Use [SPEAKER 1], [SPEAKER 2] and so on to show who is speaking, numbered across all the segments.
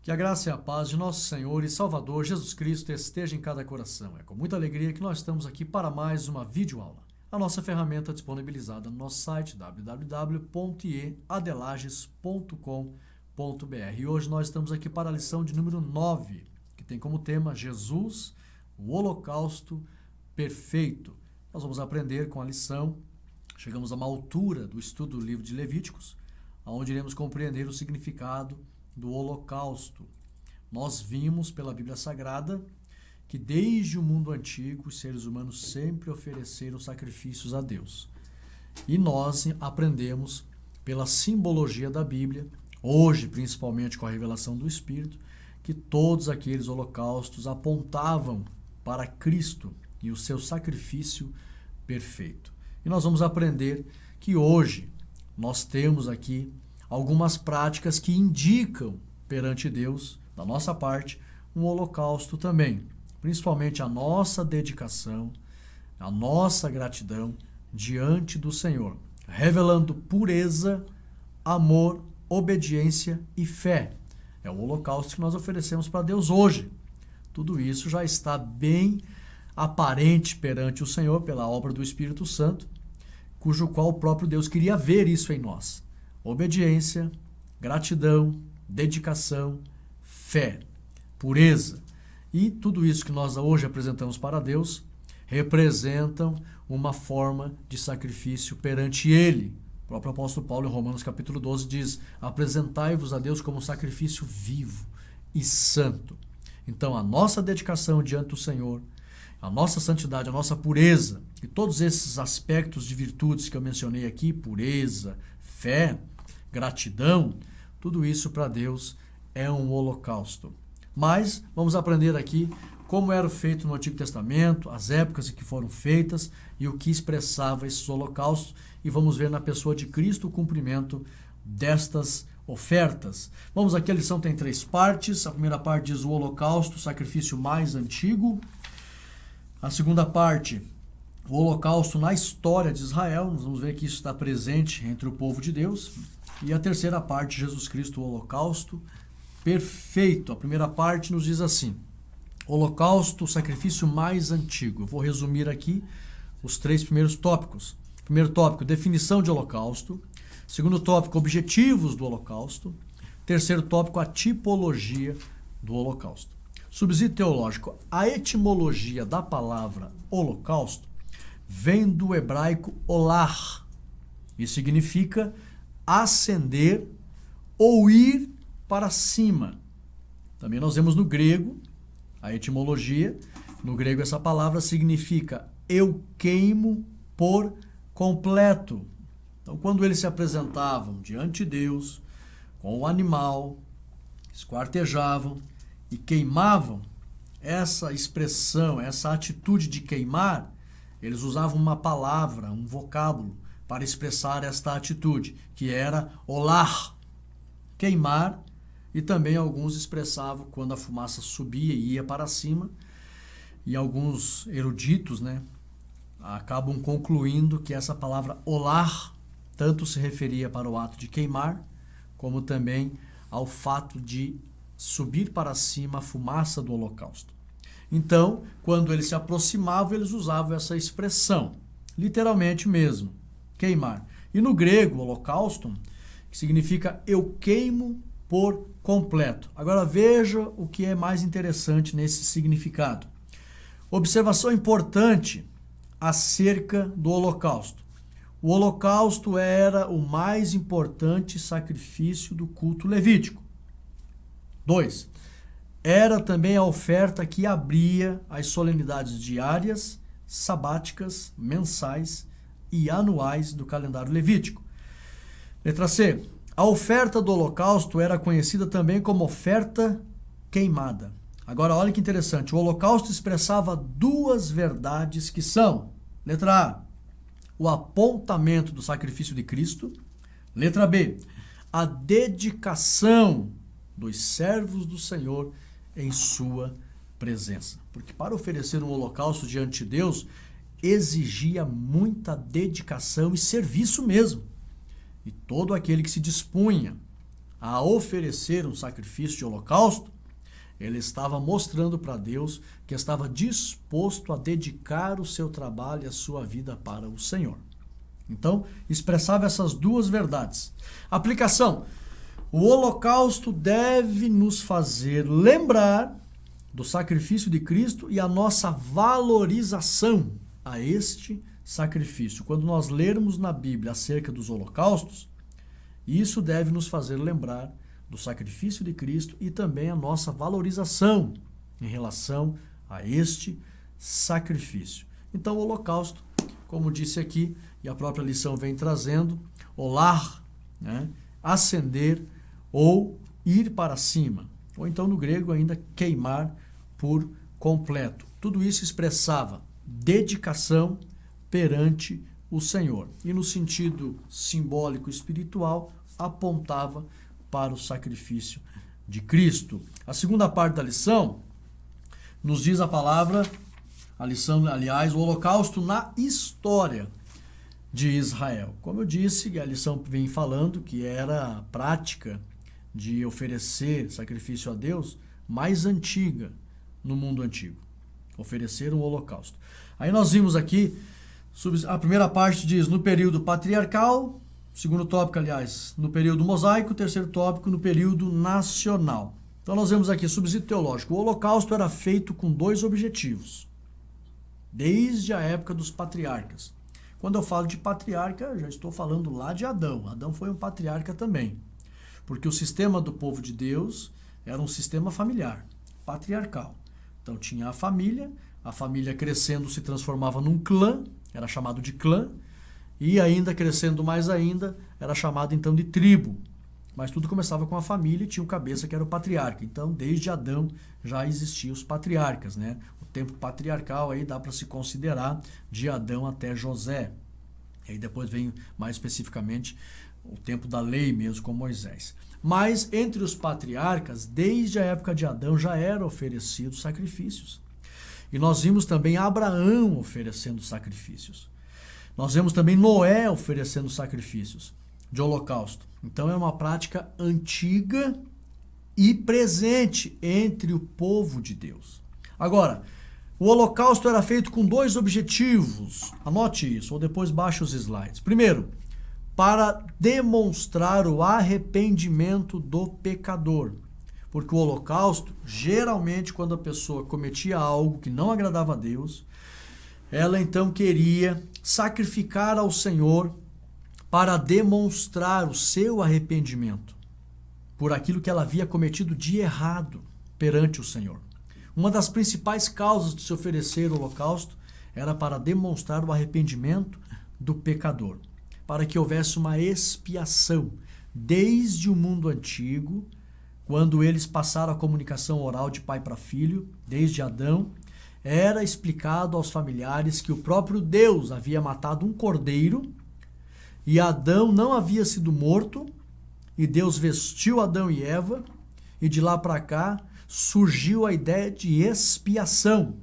[SPEAKER 1] Que a graça e a paz de nosso Senhor e Salvador Jesus Cristo esteja em cada coração. É com muita alegria que nós estamos aqui para mais uma videoaula. A nossa ferramenta é disponibilizada no nosso site www.adelages.com.br. E hoje nós estamos aqui para a lição de número 9, que tem como tema Jesus, o Holocausto Perfeito. Nós vamos aprender com a lição, chegamos a uma altura do estudo do livro de Levíticos, onde iremos compreender o significado do Holocausto. Nós vimos pela Bíblia Sagrada que desde o mundo antigo os seres humanos sempre ofereceram sacrifícios a Deus. E nós aprendemos pela simbologia da Bíblia, hoje principalmente com a revelação do Espírito, que todos aqueles holocaustos apontavam para Cristo e o seu sacrifício perfeito. E nós vamos aprender que hoje nós temos aqui algumas práticas que indicam perante Deus, da nossa parte, um holocausto também. Principalmente a nossa dedicação, a nossa gratidão diante do Senhor, revelando pureza, amor, obediência e fé. É o holocausto que nós oferecemos para Deus hoje. Tudo isso já está bem aparente perante o Senhor pela obra do Espírito Santo, cujo qual o próprio Deus queria ver isso em nós. Obediência, gratidão, dedicação, fé, pureza. E tudo isso que nós hoje apresentamos para Deus representam uma forma de sacrifício perante Ele. O próprio apóstolo Paulo, em Romanos capítulo 12, diz: apresentai-vos a Deus como sacrifício vivo e santo. Então, a nossa dedicação diante do Senhor, a nossa santidade, a nossa pureza, e todos esses aspectos de virtudes que eu mencionei aqui, pureza, fé, gratidão, tudo isso para Deus é um holocausto. Mas vamos aprender aqui como era feito no Antigo Testamento, as épocas em que foram feitas e o que expressava esses holocaustos, e vamos ver na pessoa de Cristo o cumprimento destas ofertas. Vamos aqui, a lição tem 3 partes. A primeira parte diz o holocausto, o sacrifício mais antigo. A segunda parte, o holocausto na história de Israel. Nós vamos ver que isso está presente entre o povo de Deus. E a terceira parte, Jesus Cristo, o holocausto perfeito. A primeira parte nos diz assim: holocausto, o sacrifício mais antigo. Eu vou resumir aqui os 3 primeiros tópicos. Primeiro tópico, definição de holocausto. Segundo tópico, objetivos do holocausto. Terceiro tópico, a tipologia do holocausto. Subsídio teológico. A etimologia da palavra holocausto vem do hebraico olar e significa ascender ou ir para cima. Também nós vemos no grego, a etimologia, no grego essa palavra significa eu queimo por completo. Então, quando eles se apresentavam diante de Deus, com o animal, esquartejavam e queimavam, essa expressão, essa atitude de queimar, eles usavam uma palavra, um vocábulo, para expressar esta atitude, que era olar, queimar, e também alguns expressavam quando a fumaça subia e ia para cima, e alguns eruditos, acabam concluindo que essa palavra olar tanto se referia para o ato de queimar, como também ao fato de subir para cima a fumaça do holocausto. Então, quando eles se aproximavam, eles usavam essa expressão, literalmente mesmo, queimar. E no grego, holocausto, que significa eu queimo por completo. Agora veja o que é mais interessante nesse significado. Observação importante acerca do holocausto. O holocausto era o mais importante sacrifício do culto levítico. 2. Era também a oferta que abria as solenidades diárias, sabáticas, mensais e anuais do calendário levítico. Letra C. A oferta do holocausto era conhecida também como oferta queimada. Agora, olha que interessante. O holocausto expressava 2 verdades que são: letra A, o apontamento do sacrifício de Cristo. Letra B, a dedicação dos servos do Senhor em sua presença. Porque para oferecer um holocausto diante de Deus, exigia muita dedicação e serviço mesmo. E todo aquele que se dispunha a oferecer um sacrifício de holocausto, ele estava mostrando para Deus que estava disposto a dedicar o seu trabalho e a sua vida para o Senhor. Então, expressava essas duas verdades. Aplicação: o holocausto deve nos fazer lembrar do sacrifício de Cristo e a nossa valorização a este sacrifício. Quando nós lermos na Bíblia acerca dos holocaustos, isso deve nos fazer lembrar do sacrifício de Cristo e também a nossa valorização em relação a este sacrifício. Então, o holocausto, como disse aqui, e a própria lição vem trazendo, olar, né, acender ou ir para cima. Ou então, no grego, ainda queimar por completo. Tudo isso expressava dedicação perante o Senhor. E no sentido simbólico espiritual, apontava para o sacrifício de Cristo. A segunda parte da lição nos diz a palavra, a lição, aliás, o holocausto na história de Israel. Como eu disse, a lição vem falando que era a prática de oferecer sacrifício a Deus mais antiga no mundo antigo. Oferecer um holocausto. Aí nós vimos aqui, a primeira parte diz no período patriarcal, segundo tópico, aliás, no período mosaico, terceiro tópico, no período nacional. Então nós vemos aqui, subsídio teológico, o holocausto era feito com dois objetivos, desde a época dos patriarcas. Quando eu falo de patriarca, já estou falando lá de Adão. Adão foi um patriarca também, porque o sistema do povo de Deus era um sistema familiar, patriarcal. Então tinha a família crescendo se transformava num clã, era chamado de clã, e ainda crescendo mais ainda, era chamado então de tribo. Mas tudo começava com a família e tinha um cabeça que era o patriarca. Então, desde Adão já existiam os patriarcas, né? O tempo patriarcal aí dá para se considerar de Adão até José. E aí depois vem mais especificamente o tempo da lei mesmo, com Moisés. Mas entre os patriarcas, desde a época de Adão já eram oferecidos sacrifícios. E nós vimos também Abraão oferecendo sacrifícios. Nós vemos também Noé oferecendo sacrifícios de holocausto. Então é uma prática antiga e presente entre o povo de Deus. Agora, o holocausto era feito com dois objetivos. Anote isso, ou depois baixe os slides. Primeiro, para demonstrar o arrependimento do pecador. Porque o holocausto, geralmente, quando a pessoa cometia algo que não agradava a Deus, ela então queria sacrificar ao Senhor para demonstrar o seu arrependimento por aquilo que ela havia cometido de errado perante o Senhor. Uma das principais causas de se oferecer o holocausto era para demonstrar o arrependimento do pecador, para que houvesse uma expiação. Desde o mundo antigo, quando eles passaram a comunicação oral de pai para filho, desde Adão, era explicado aos familiares que o próprio Deus havia matado um cordeiro e Adão não havia sido morto, e Deus vestiu Adão e Eva, e de lá para cá surgiu a ideia de expiação.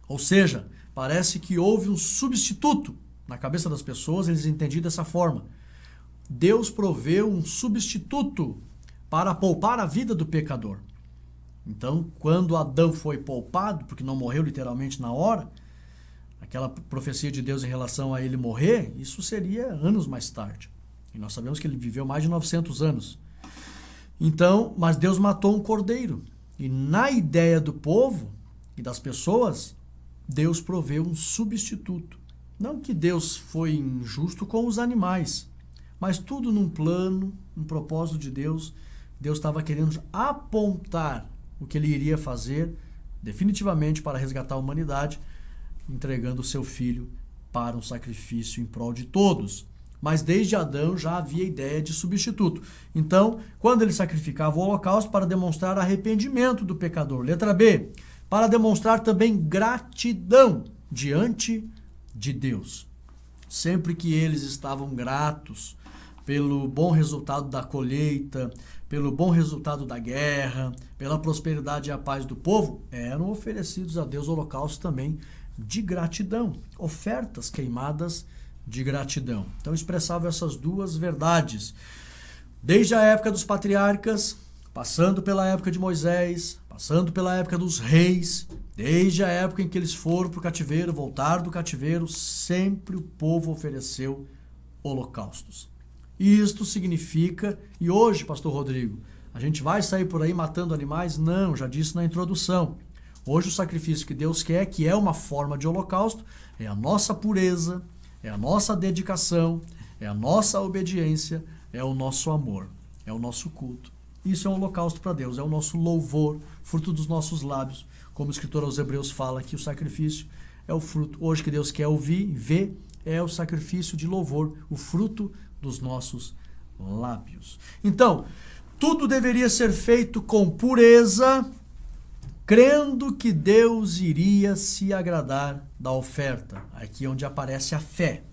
[SPEAKER 1] Ou seja, parece que houve um substituto. Na cabeça das pessoas, eles entendiam dessa forma. Deus proveu um substituto para poupar a vida do pecador. Então, quando Adão foi poupado, porque não morreu literalmente na hora, aquela profecia de Deus em relação a ele morrer, isso seria anos mais tarde. E nós sabemos que ele viveu mais de 900 anos. Então, mas Deus matou um cordeiro. E na ideia do povo e das pessoas, Deus proveu um substituto. Não que Deus foi injusto com os animais, mas tudo num plano, num propósito de Deus. Deus estava querendo apontar o que ele iria fazer definitivamente para resgatar a humanidade, entregando o seu filho para um sacrifício em prol de todos. Mas desde Adão já havia ideia de substituto. Então, quando ele sacrificava o holocausto para demonstrar arrependimento do pecador. Letra B, para demonstrar também gratidão diante de Deus. Sempre que eles estavam gratos pelo bom resultado da colheita, pelo bom resultado da guerra, pela prosperidade e a paz do povo, eram oferecidos a Deus holocaustos também de gratidão, ofertas queimadas de gratidão. Então expressava essas duas verdades. Desde a época dos patriarcas, passando pela época de Moisés, passando pela época dos reis, desde a época em que eles foram para o cativeiro, voltaram do cativeiro, sempre o povo ofereceu holocaustos. Isto significa, e hoje, pastor Rodrigo, a gente vai sair por aí matando animais? Não, já disse na introdução. Hoje o sacrifício que Deus quer, que é uma forma de holocausto, é a nossa pureza, é a nossa dedicação, é a nossa obediência, é o nosso amor, é o nosso culto. Isso é um holocausto para Deus, é o nosso louvor, fruto dos nossos lábios. Como o escritor aos Hebreus fala que o sacrifício é o fruto. Hoje que Deus quer ouvir, ver, é o sacrifício de louvor, o fruto dos nossos lábios. Então, tudo deveria ser feito com pureza, crendo que Deus iria se agradar da oferta. Aqui é onde aparece a fé.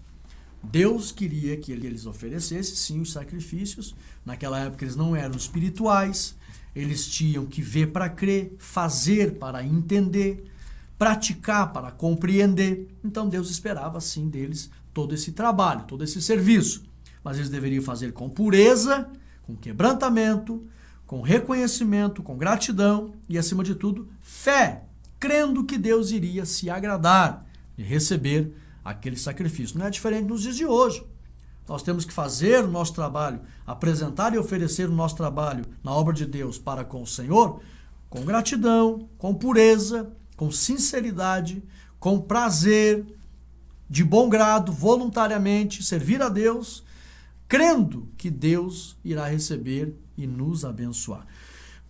[SPEAKER 1] Deus queria que eles oferecessem, sim, os sacrifícios. Naquela época eles não eram espirituais, eles tinham que ver para crer, fazer para entender, praticar para compreender. Então Deus esperava, sim, deles todo esse trabalho, todo esse serviço. Mas eles deveriam fazer com pureza, com quebrantamento, com reconhecimento, com gratidão e, acima de tudo, fé, crendo que Deus iria se agradar de receber aquele sacrifício. Não é diferente nos dias de hoje. Nós temos que fazer o nosso trabalho, apresentar e oferecer o nosso trabalho na obra de Deus para com o Senhor, com gratidão, com pureza, com sinceridade, com prazer, de bom grado, voluntariamente, servir a Deus, crendo que Deus irá receber e nos abençoar.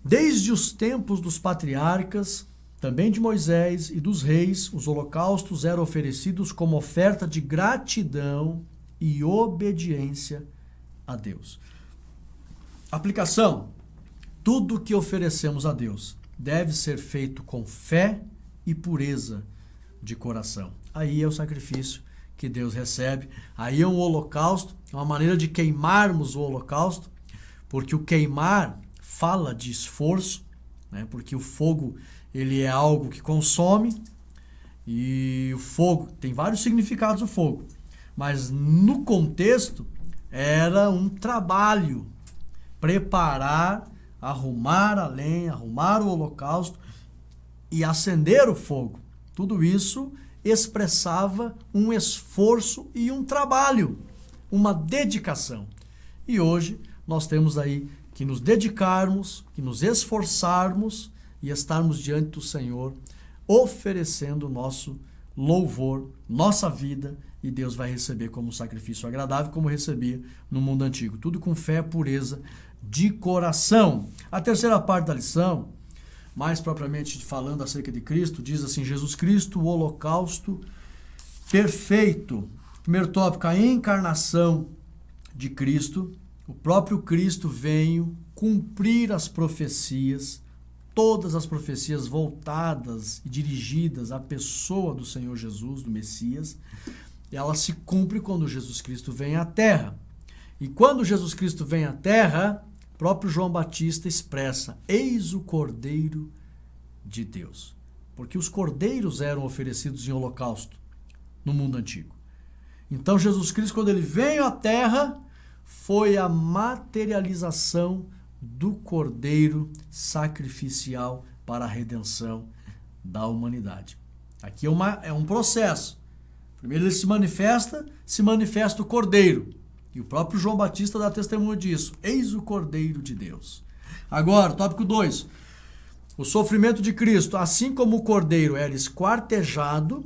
[SPEAKER 1] Desde os tempos dos patriarcas, também de Moisés e dos reis, os holocaustos eram oferecidos como oferta de gratidão e obediência a Deus. Aplicação: tudo que oferecemos a Deus deve ser feito com fé e pureza de coração. Aí é o sacrifício que Deus recebe. Aí é um holocausto, é uma maneira de queimarmos o holocausto, porque o queimar fala de esforço, né? Porque o fogo, ele é algo que consome, e o fogo tem vários significados, o fogo, mas no contexto era um trabalho, preparar, arrumar a lenha, arrumar o holocausto e acender o fogo. Tudo isso expressava um esforço e um trabalho, uma dedicação. E hoje nós temos aí que nos dedicarmos, que nos esforçarmos e estarmos diante do Senhor, oferecendo o nosso louvor, nossa vida, e Deus vai receber como um sacrifício agradável, como recebia no mundo antigo. Tudo com fé, pureza de coração. A terceira parte da lição, mais propriamente falando acerca de Cristo, diz assim: Jesus Cristo, o holocausto perfeito. Primeiro tópico, a encarnação de Cristo. O próprio Cristo veio cumprir as profecias, todas as profecias voltadas e dirigidas à pessoa do Senhor Jesus, do Messias. Ela se cumpre quando Jesus Cristo vem à Terra. E quando Jesus Cristo vem à Terra, o próprio João Batista expressa: eis o Cordeiro de Deus. Porque os cordeiros eram oferecidos em holocausto no mundo antigo. Então Jesus Cristo, quando ele veio à Terra, foi a materialização do Cordeiro sacrificial para a redenção da humanidade. Aqui é um processo. Primeiro ele se manifesta o Cordeiro. E o próprio João Batista dá testemunho disso. Eis o Cordeiro de Deus. Agora, tópico 2. O sofrimento de Cristo. Assim como o Cordeiro era esquartejado,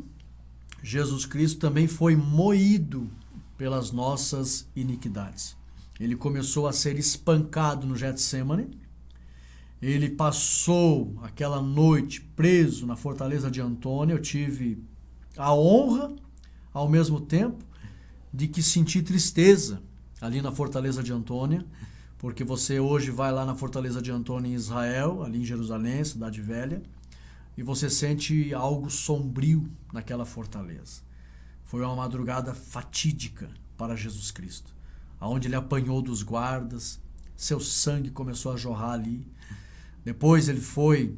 [SPEAKER 1] Jesus Cristo também foi moído pelas nossas iniquidades. Ele começou a ser espancado no Getsêmani. Ele passou aquela noite preso na fortaleza de Antônia. Eu tive a honra, ao mesmo tempo, de que senti tristeza ali na fortaleza de Antônia, porque você hoje vai lá na fortaleza de Antônia em Israel, ali em Jerusalém, cidade velha, e você sente algo sombrio naquela fortaleza. Foi uma madrugada fatídica para Jesus Cristo, aonde ele apanhou dos guardas, seu sangue começou a jorrar ali. Depois ele foi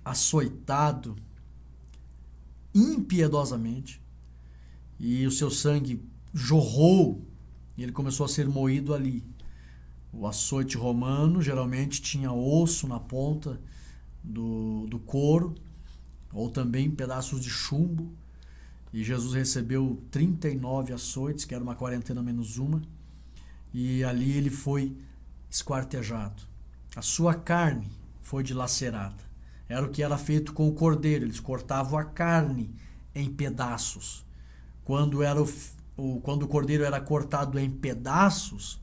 [SPEAKER 1] açoitado impiedosamente e o seu sangue jorrou e ele começou a ser moído ali. O açoite romano geralmente tinha osso na ponta do couro, ou também pedaços de chumbo. E Jesus recebeu 39 açoites, que era uma quarentena menos uma, e ali ele foi esquartejado. A sua carne foi dilacerada. Era o que era feito com o cordeiro, eles cortavam a carne em pedaços. Quando o cordeiro era cortado em pedaços,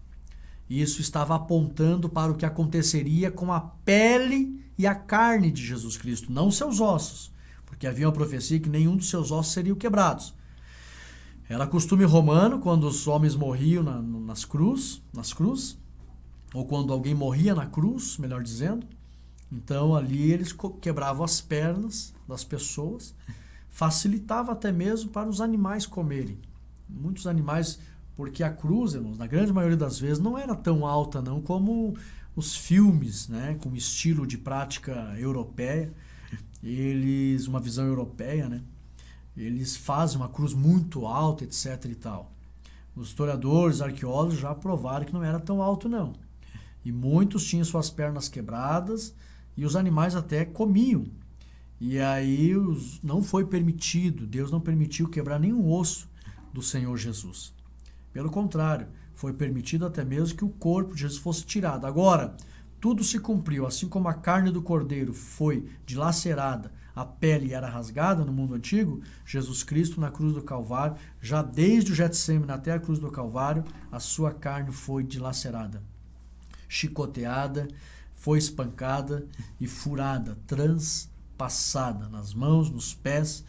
[SPEAKER 1] isso estava apontando para o que aconteceria com a pele e a carne de Jesus Cristo, não seus ossos, porque havia uma profecia que nenhum dos seus ossos seriam quebrados. Era costume romano, quando os homens morriam nas cruz, ou quando alguém morria na cruz, melhor dizendo, então ali eles quebravam as pernas das pessoas, facilitava até mesmo para os animais comerem. Muitos animais, porque a cruz, irmãos, na grande maioria das vezes, não era tão alta não como os filmes, né, com estilo de prática europeia. Uma visão europeia, né? Eles fazem uma cruz muito alta, etc e tal. Os historiadores, arqueólogos já provaram que não era tão alto não. E muitos tinham suas pernas quebradas e os animais até comiam. E aí não foi permitido, Deus não permitiu quebrar nenhum osso do Senhor Jesus. Pelo contrário, foi permitido até mesmo que o corpo de Jesus fosse tirado. Agora, tudo se cumpriu, assim como a carne do cordeiro foi dilacerada, a pele era rasgada no mundo antigo, Jesus Cristo na cruz do Calvário, já desde o Getsêmani até a cruz do Calvário, a sua carne foi dilacerada, chicoteada, foi espancada e furada, transpassada nas mãos, nos pés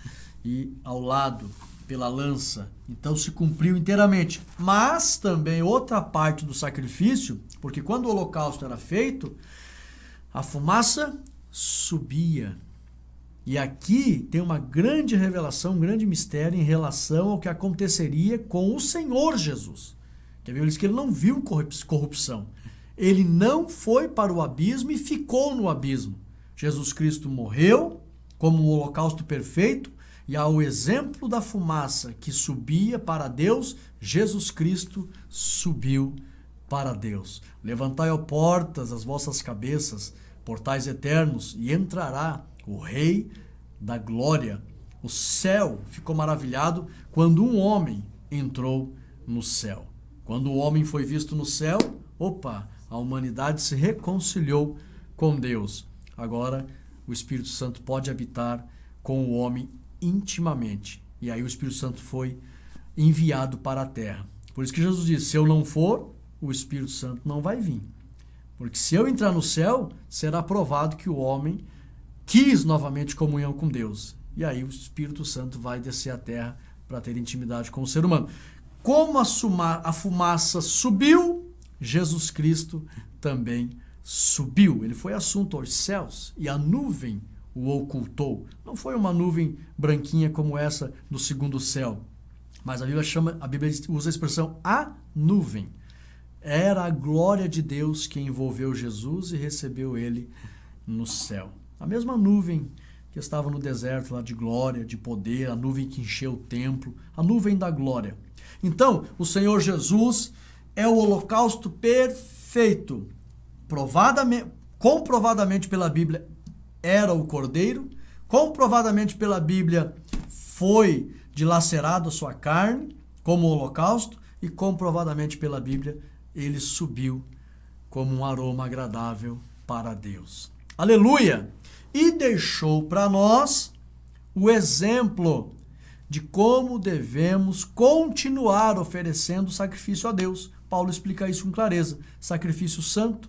[SPEAKER 1] e ao lado pela lança. Então se cumpriu inteiramente. Mas também outra parte do sacrifício, porque quando o holocausto era feito, a fumaça subia. E aqui tem uma grande revelação, um grande mistério em relação ao que aconteceria com o Senhor Jesus. Quer ver? Ele disse que ele não viu corrupção. Ele não foi para o abismo e ficou no abismo. Jesus Cristo morreu como um holocausto perfeito, e ao exemplo da fumaça que subia para Deus, Jesus Cristo subiu para Deus. Levantai, ó portas, as vossas cabeças, portais eternos, e entrará o Rei da Glória. O céu ficou maravilhado quando um homem entrou no céu. Quando o homem foi visto no céu, a humanidade se reconciliou com Deus. Agora o Espírito Santo pode habitar com o homem intimamente. E aí o Espírito Santo foi enviado para a terra. Por isso que Jesus disse, se eu não for, o Espírito Santo não vai vir. Porque se eu entrar no céu, será provado que o homem quis novamente comunhão com Deus. E aí o Espírito Santo vai descer à terra para ter intimidade com o ser humano. Como a fumaça subiu, Jesus Cristo também subiu. Ele foi assunto aos céus e a nuvem o ocultou. Não foi uma nuvem branquinha como essa do segundo céu, mas a Bíblia usa a expressão a nuvem. Era a glória de Deus que envolveu Jesus e recebeu ele no céu. A mesma nuvem que estava no deserto lá de glória, de poder, a nuvem que encheu o templo, a nuvem da glória. Então, o Senhor Jesus é o holocausto perfeito. Comprovadamente pela Bíblia, era o cordeiro. Comprovadamente pela Bíblia, foi dilacerado a sua carne como holocausto. E comprovadamente pela Bíblia, ele subiu como um aroma agradável para Deus. Aleluia! E deixou para nós o exemplo de como devemos continuar oferecendo sacrifício a Deus. Paulo explica isso com clareza. Sacrifício santo,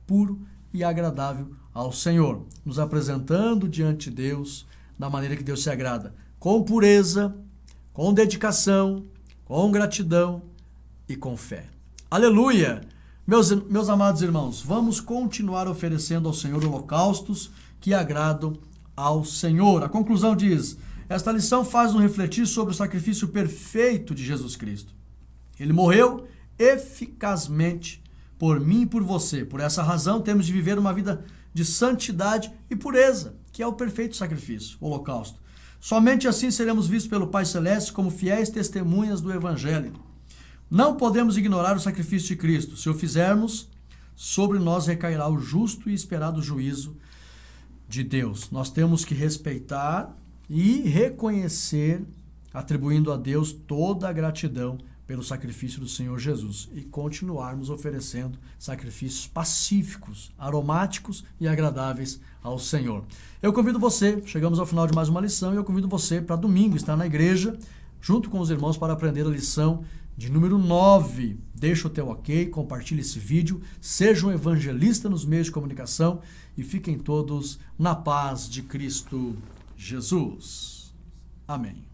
[SPEAKER 1] puro e agradável ao Senhor. Nos apresentando diante de Deus da maneira que Deus se agrada. Com pureza, com dedicação, com gratidão e com fé. Aleluia! Meus amados irmãos, vamos continuar oferecendo ao Senhor holocaustos que agradam ao Senhor. A conclusão diz, esta lição faz-nos refletir sobre o sacrifício perfeito de Jesus Cristo. Ele morreu eficazmente por mim e por você. Por essa razão, temos de viver uma vida de santidade e pureza, que é o perfeito sacrifício, o holocausto. Somente assim seremos vistos pelo Pai Celeste como fiéis testemunhas do Evangelho. Não podemos ignorar o sacrifício de Cristo. Se o fizermos, sobre nós recairá o justo e esperado juízo de Deus. Nós temos que respeitar e reconhecer, atribuindo a Deus toda a gratidão pelo sacrifício do Senhor Jesus e continuarmos oferecendo sacrifícios pacíficos, aromáticos e agradáveis ao Senhor. Eu convido você, chegamos ao final de mais uma lição, e eu convido você para domingo estar na igreja, junto com os irmãos, para aprender a lição de número 9. Deixa o teu ok, compartilhe esse vídeo, seja um evangelista nos meios de comunicação e fiquem todos na paz de Cristo Jesus. Amém.